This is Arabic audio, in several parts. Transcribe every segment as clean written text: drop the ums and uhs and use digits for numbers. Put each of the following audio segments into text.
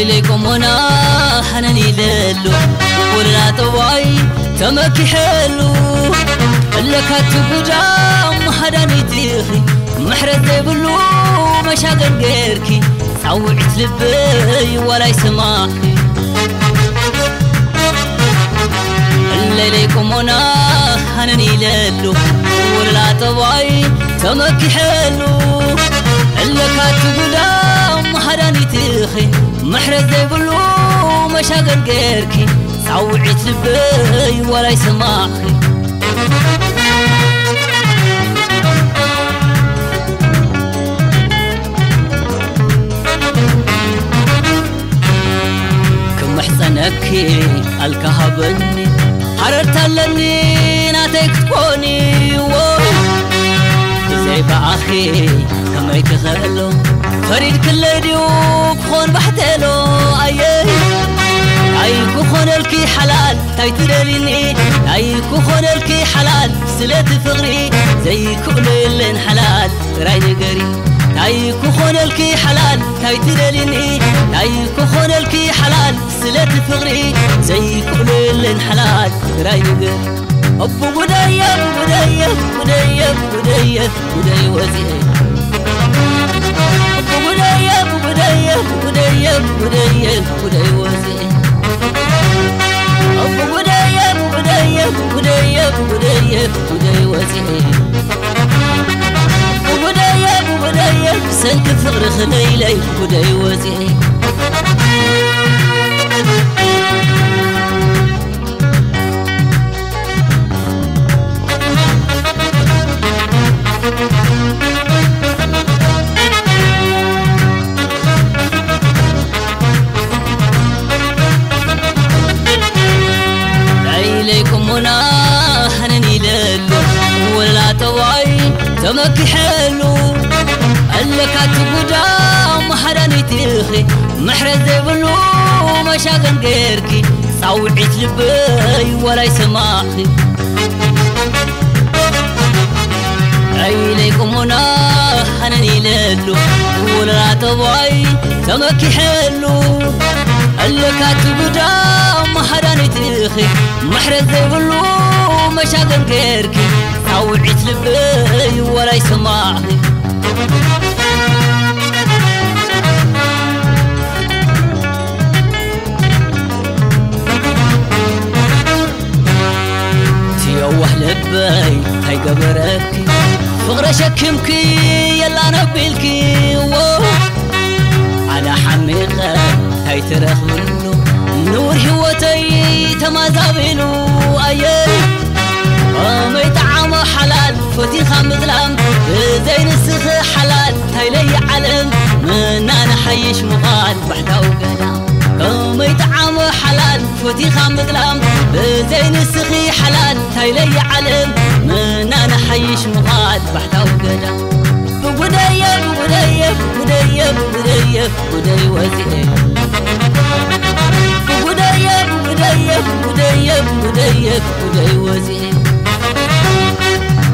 الليلكم هنا حنني ليلو ولا طواي تمكي حلو لك هتقدام حداني تيخي محرز يبلو مشاقل غيركي سوعت لبي ولا يسمعكي الليلكم هنا حنني ليلو ولا طواي تمكي حلو لك هتقدام حداني تيخي محرز يبلو مشاقل غيركي سوعت لبي ولا يسمعكي كم حسنكي الكهبني حررت لني ناتك تكوني زي بأخي كما يتخلو فريد كل ديوب خون بحتلو أيكو خون الكي حلال تايتدليني أيكو خون الكي حلال سلت فغري زي كل اللين حلال راي نقري أيكو خون الكي حلال تايتدليني أيكو خون الكي حلال سلت فغري زي كل اللين حلال راي نقري أبو بداية بداية بداية بداية بداية وزير أبو بداية بداية بداية بداية بداية وزير أبو بداية بداية بداية بداية بداية وزير أبو بداية بداية سنك ثغر خليلي بداية وزير عليكم هنا حنني ليلو ولا طواي تمكي حلو قالك هتقدام حداني تيخي محرز يبلو مشاقل غيركي سوعت لبي ولا يسمعكي عليكم هنا حنني ليلو ولا طواي تمكي حلو قالك هتقدام حداني تيخي محرز يبلو مشاقل غيركي سوعت لبي ولا يسمعكي تيوه لبي هاي قبركي فغرة شكمكي يلا نبيلكي على حميقة هاي ترخبلو نور هوتي تمازابلو ما يطعم حلال فتي خامد لام زين السخ حلال هايلي علم من انا حيش مغال بحدا وقلام ما يطعم حلال فتي خامد لام زين السخ حلال هايلي علم من انا حيش مغال بحدا وقلام بداية بداية بداية بداية بداية وزير بداية بداية بداية بداية بداية وزير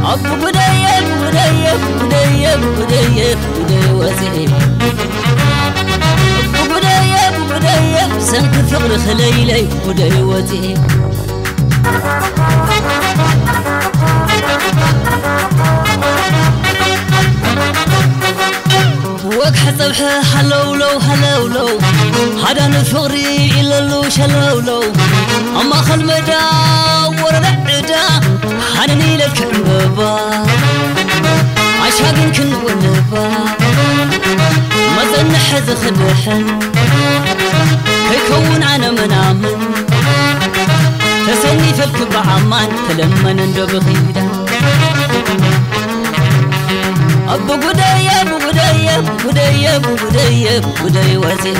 أبو بداية بداية بداية بداية بداية وزير أبو بداية بداية سنك ثغر خليلي بداية وزير وك حسب حلولو حلولو هذا نفغري إلا لو شلولو أما خل مدى ورد عدا حنني لك عبابا عشاقين كن ونبا ما تنحز خدحن كيكون عنا منامن تسني في الكبع عمان تلمن اندو بغيدا أبو بداية أبو بداية بداية بداية بداية وزير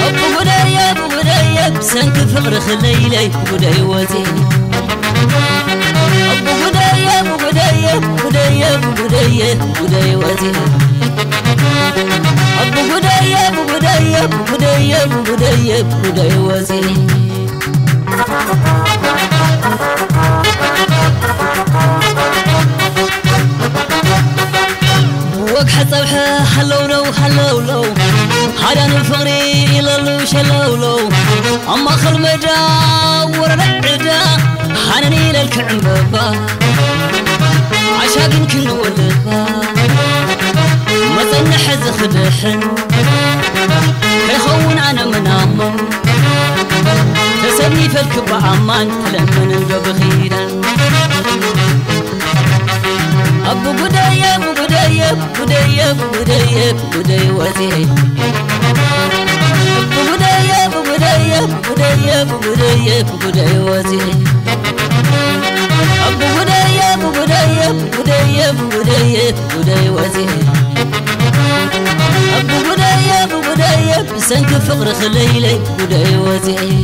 أبو بداية أبو بداية سنك فقر خليلي بداية وزير أبو بداية أبو بداية بداية بداية بداية وزير أبو بداية أبو بداية بداية بداية بداية وزير وك حسب حلولو حلولو هذا ملك عمبابا عشاقن كن ولبا مثلنا حز خدحن كيخون أنا منامو تسبني فالك بعمان تلمن الجو خيرا أبو بداية أبو بداية بداية بداية بداية وزي أبو بداية أبو بداية بداية بداية بداية وزي أبو بداية أبو بداية بداية بداية بداية وزي أبو بداية أبو بداية بسنك فقر خليلي بداية وزي